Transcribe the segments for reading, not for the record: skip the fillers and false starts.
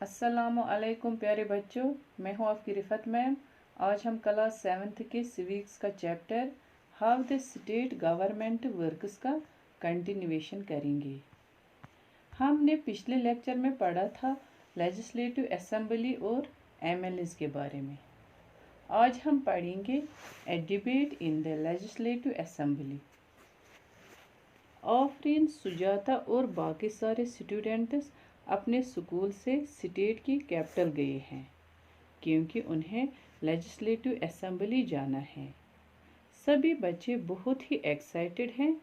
अस्सलामुअलैकुम प्यारे बच्चों, मैं हूं आपकी रिफत मैम। आज हम क्लास 7th के सिविक्स का chapter how the state government works का कंटिन्यूएशन करेंगे। हमने पिछले लेक्चर में पढ़ा था लेजिस्लेटिव असेंबली और एमएलएस के बारे में। आज हम पढ़ेंगे a debate in the legislative assembly. Afreen, Sujata और बाकी सारे स्टूडेंट्स अपने स्कूल से स्टेट की कैपिटल गए हैं क्योंकि उन्हें लेजिस्लेटिव असेंबली जाना है। सभी बच्चे बहुत ही एक्साइटेड हैं।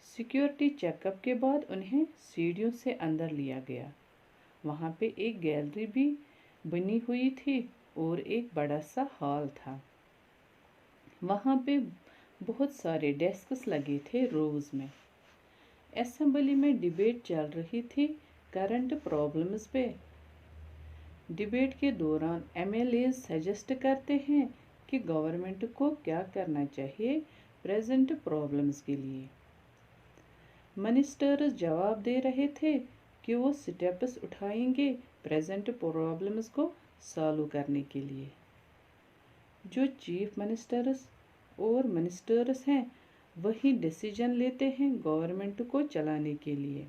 सिक्योरिटी चेकअप के बाद उन्हें सीढ़ियों से अंदर लिया गया। वहाँ पे एक गैलरी भी बनी हुई थी और एक बड़ा सा हॉल था। वहाँ पे बहुत सारे डेस्क्स लगे थे रोज में। असेंबली में डिबेट चल रही थी करंट प्रॉब्लम्स पे। डिबेट के दौरान एमएलए सजेस्ट करते हैं कि गवर्नमेंट को क्या करना चाहिए प्रेजेंट प्रॉब्लम्स के लिए। मिनिस्टर्स जवाब दे रहे थे कि वो स्टेप्स उठाएंगे प्रेजेंट प्रॉब्लम्स को सॉल्व करने के लिए। जो चीफ मिनिस्टर्स और मिनिस्टर्स हैं वही डिसीजन लेते हैं गवर्नमेंट को चलाने के लिए।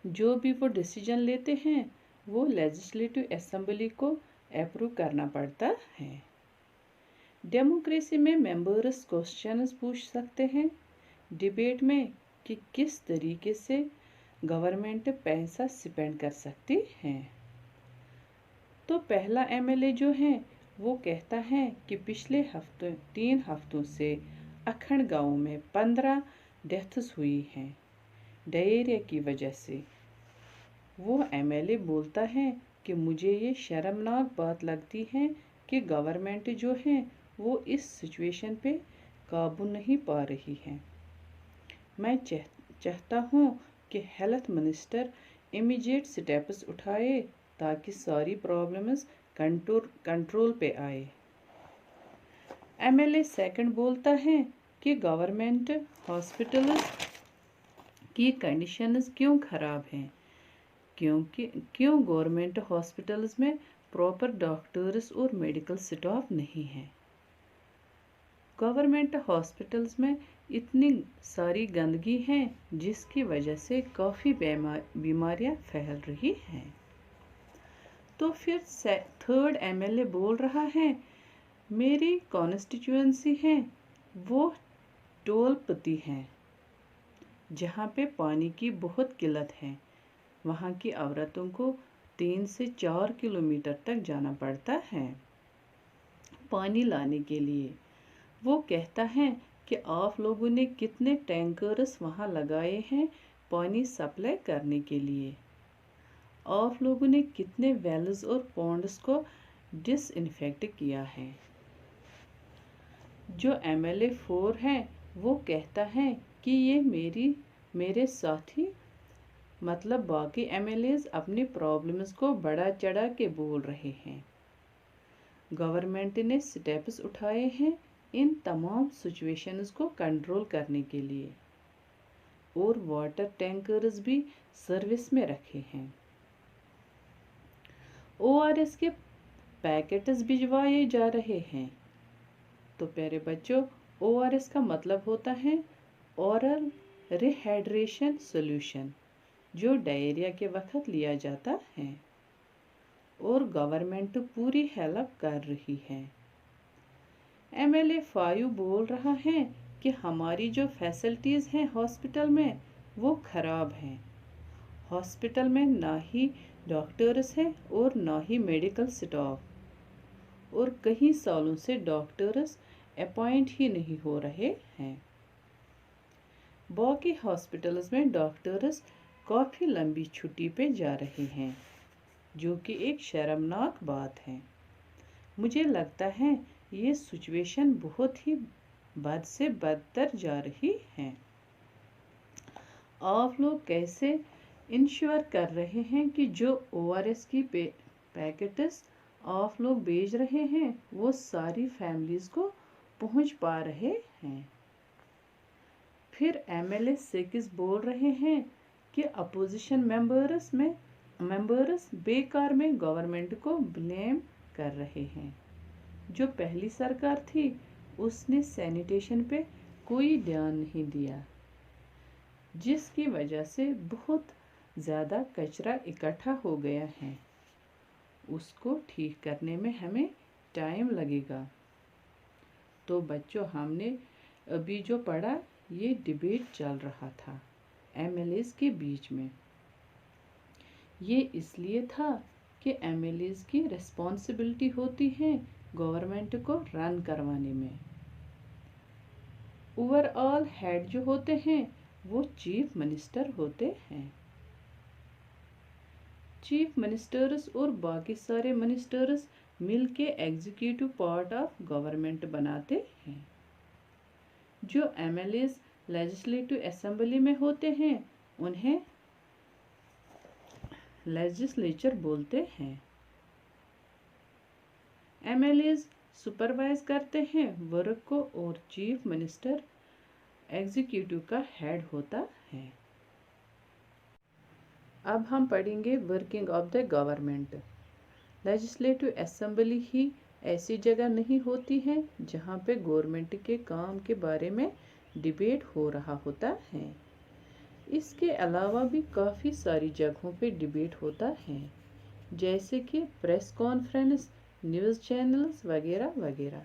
जो भी वो डिसीजन लेते हैं वो लेजिस्लेटिव असेंबली को अप्रूव करना पड़ता है। डेमोक्रेसी में मेंबर्स क्वेश्चंस पूछ सकते हैं डिबेट में कि किस तरीके से गवर्नमेंट पैसा स्पेंड कर सकती है। तो पहला एमएलए जो है वो कहता है कि पिछले 3 हफ्तों से अखंड गांव में 15 डेथ्स हुई हैं डायरिया की वजह से। वो एमएलए बोलता है कि मुझे ये शर्मनाक बात लगती है कि गवर्नमेंट जो है वो इस सिचुएशन पे काबू नहीं पा रही है। मैं चाहता हूँ कि हेल्थ मिनिस्टर इमीडिएट स्टेप्स उठाए ताकि सारी प्रॉब्लम्स कंट्रोल पे आए। एमएलए सेकंड बोलता है कि गवर्नमेंट हॉस्पिटल्स की कंडीशंस क्यों ख़राब हैं, क्यों गवर्नमेंट हॉस्पिटल्स में प्रॉपर डॉक्टर्स और मेडिकल स्टाफ नहीं है। गवर्नमेंट हॉस्पिटल्स में इतनी सारी गंदगी है जिसकी वजह से काफ़ी बीमारियां फैल रही हैं। तो फिर थर्ड एमएलए बोल रहा है मेरी कॉन्स्टिट्यूएंसी है वो टोलपति है जहाँ पे पानी की बहुत किल्लत है। वहाँ की औरतों को 3 से 4 किलोमीटर तक जाना पड़ता है पानी लाने के लिए। वो कहता है कि आप लोगों ने कितने टैंकर्स वहाँ लगाए हैं पानी सप्लाई करने के लिए। आप लोगों ने कितने वेल्स और पॉन्ड्स को डिसइंफेक्ट किया है। जो एमएलए 4 है वो कहता है कि ये मेरे साथी मतलब बाकी एमएलएज अपनी प्रॉब्लम्स को बढ़ा चढ़ा के बोल रहे हैं। गवर्नमेंट ने स्टेप्स उठाए हैं इन तमाम सिचुएशंस को कंट्रोल करने के लिए और वाटर टैंकर्स भी सर्विस में रखे हैं। ओआरएस के पैकेट्स भिजवाए जा रहे हैं। तो प्यारे बच्चों, ओआरएस का मतलब होता है ओरल रिहाइड्रेशन सॉल्यूशन, जो डायरिया के वक्त लिया जाता है और गवर्नमेंट पूरी हेल्प कर रही है। एमएलए 5 बोल रहा है कि हमारी जो फैसिलिटीज़ हैं हॉस्पिटल में वो ख़राब हैं। हॉस्पिटल में ना ही डॉक्टर्स हैं और ना ही मेडिकल स्टाफ और कई सालों से डॉक्टर्स अपॉइंट ही नहीं हो रहे हैं। बाकी हॉस्पिटल्स में डॉक्टर्स काफ़ी लंबी छुट्टी पे जा रहे हैं जो कि एक शर्मनाक बात है। मुझे लगता है ये सिचुएशन बहुत ही बद से बदतर जा रही है। आप लोग कैसे इंश्योर कर रहे हैं कि जो ओआरएस की पैकेट्स आप लोग भेज रहे हैं वो सारी फैमिलीज़ को पहुंच पा रहे हैं। फिर एमएलए 6 बोल रहे हैं कि अपोजिशन मेंबर्स में मेंबर्स बेकार में गवर्नमेंट को ब्लेम कर रहे हैं। जो पहली सरकार थी उसने सैनिटेशन पे कोई ध्यान नहीं दिया, जिसकी वजह से बहुत ज़्यादा कचरा इकट्ठा हो गया है। उसको ठीक करने में हमें टाइम लगेगा। तो बच्चों, हमने अभी जो पढ़ा, ये डिबेट चल रहा था एमएलएज के बीच में। ये इसलिए था कि एमएलएज की रिस्पॉन्सिबिलिटी होती है गवर्नमेंट को रन करवाने में। ओवरऑल हेड जो होते हैं वो चीफ मिनिस्टर होते हैं। चीफ मिनिस्टर्स और बाकी सारे मिनिस्टर्स मिल के एग्जीक्यूटिव पार्ट ऑफ गवर्नमेंट बनाते हैं। जो एमएलएज लेजिस्लेटिव असेंबली में होते हैं उन्हें लेजिस्लेचर बोलते हैं। एमएलएज सुपरवाइज करते हैं वर्क को और चीफ मिनिस्टर एग्जीक्यूटिव का हेड होता है। अब हम पढ़ेंगे working of the government. Legislative assembly ही ऐसी जगह नहीं होती है जहाँ पे गवर्नमेंट के काम के बारे में डिबेट हो रहा होता है। इसके अलावा भी काफ़ी सारी जगहों पे डिबेट होता है, जैसे कि प्रेस कॉन्फ्रेंस, न्यूज़ चैनल्स वगैरह वगैरह।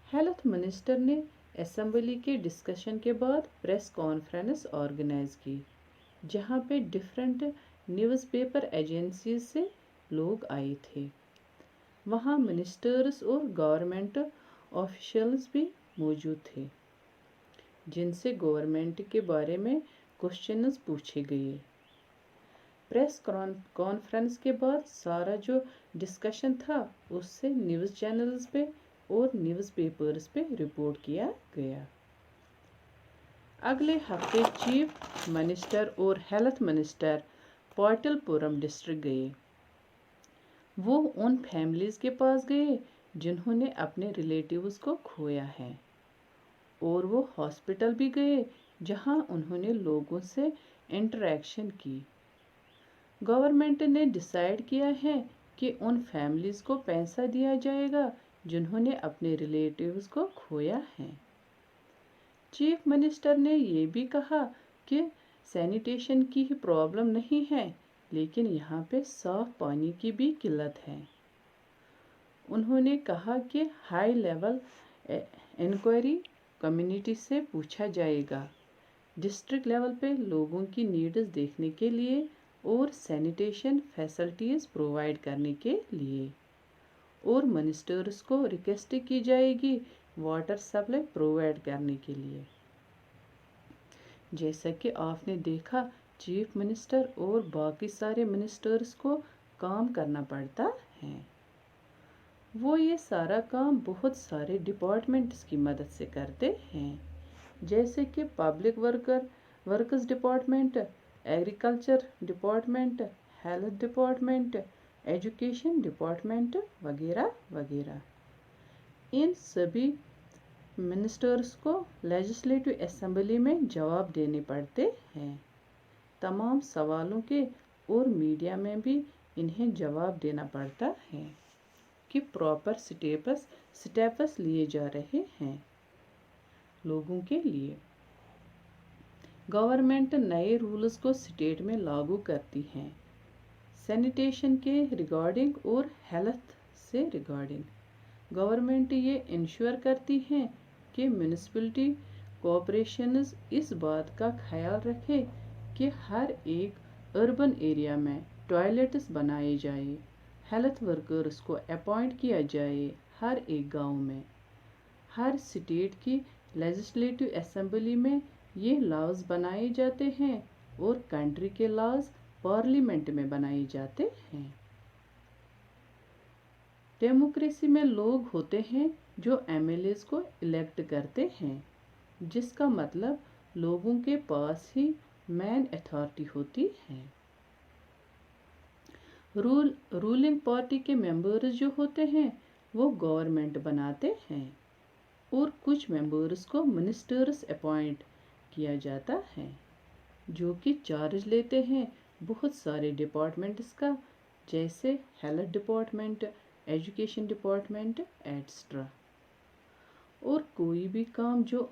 हेल्थ मिनिस्टर ने असेंबली के डिस्कशन के बाद प्रेस कॉन्फ्रेंस ऑर्गेनाइज की, जहाँ पे डिफरेंट न्यूज़पेपर एजेंसीज से लोग आए थे। वहाँ मिनिस्टर्स और गवर्नमेंट ऑफिशियल्स भी मौजूद थे, जिनसे गवर्नमेंट के बारे में क्वेश्चंस पूछे गए। प्रेस कॉन्फ्रेंस के बाद सारा जो डिस्कशन था उससे न्यूज़ चैनल्स पे और न्यूज़ पेपर्स पे रिपोर्ट किया गया। अगले हफ्ते चीफ मिनिस्टर और हेल्थ मिनिस्टर पाटलपुरम डिस्ट्रिक्ट गए। वो उन फैमिलीज़ के पास गए जिन्होंने अपने रिलेटिव्स को खोया है, और वो हॉस्पिटल भी गए जहां उन्होंने लोगों से इंटरेक्शन की। गवर्नमेंट ने डिसाइड किया है कि उन फैमिलीज़ को पैसा दिया जाएगा जिन्होंने अपने रिलेटिव्स को खोया है। चीफ मिनिस्टर ने ये भी कहा कि सैनिटेशन की ही प्रॉब्लम नहीं है, लेकिन यहाँ पे साफ पानी की भी किल्लत है। उन्होंने कहा कि हाई लेवल इंक्वायरी कम्युनिटी से पूछा जाएगा, डिस्ट्रिक्ट लेवल पे लोगों की नीड्स देखने के लिए और सैनिटेशन फैसिलिटीज़ प्रोवाइड करने के लिए, और मिनिस्टर्स को रिक्वेस्ट की जाएगी वाटर सप्लाई प्रोवाइड करने के लिए। जैसा कि आपने देखा, चीफ मिनिस्टर और बाकी सारे मिनिस्टर्स को काम करना पड़ता है। वो ये सारा काम बहुत सारे डिपार्टमेंट्स की मदद से करते हैं, जैसे कि public workers department, agriculture department, health department, education department वगैरह वगैरह। इन सभी मिनिस्टर्स को लेजिस्लेटिव असेंबली में जवाब देने पड़ते हैं, तमाम सवालों के, और मीडिया में भी इन्हें जवाब देना पड़ता है कि प्रॉपर स्टेप्स लिए जा रहे हैं लोगों के लिए। गवर्नमेंट नए रूल्स को स्टेट में लागू करती है, सैनिटेशन के रिगार्डिंग और हेल्थ से रिगार्डिंग। गवर्नमेंट ये इंश्योर करती है कि म्यूनिसिपैलिटी कॉरपोरेशंस इस बात का ख्याल रखे कि हर एक अर्बन एरिया में टॉयलेट्स बनाए जाए, हेल्थ वर्कर्स को अपॉइंट किया जाए हर एक गांव में। हर स्टेट की लेजिस्लेटिव असेंबली में ये लॉज बनाए जाते हैं और कंट्री के लॉज पार्लियामेंट में बनाए जाते हैं। डेमोक्रेसी में लोग होते हैं जो एमएलएज को इलेक्ट करते हैं, जिसका मतलब लोगों के पास ही मेन अथॉरिटी होती है। रूलिंग पार्टी के मेंबर्स जो होते हैं वो गवर्नमेंट बनाते हैं, और कुछ मेंबर्स को मिनिस्टर्स अपॉइंट किया जाता है, जो कि चार्ज लेते हैं بہت سارے ڈپارٹمنٹس کا، جیسے health department, education department etcetera. اور کوئی بھی کام جو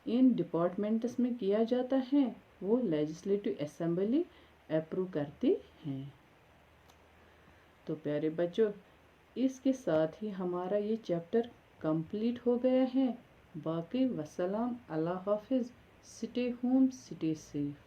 ان ڈپارٹمنٹس میں کیا جاتا ہے وہ لیجسلیٹو اسمبلی اپروو کرتی ہیں. تو پیارے بچوں، اس کے ساتھ ہی ہمارا یہ چیپٹر کمپلیٹ ہو گیا ہے. باقی وسلام، اللہ حافظ. Stay home, stay safe.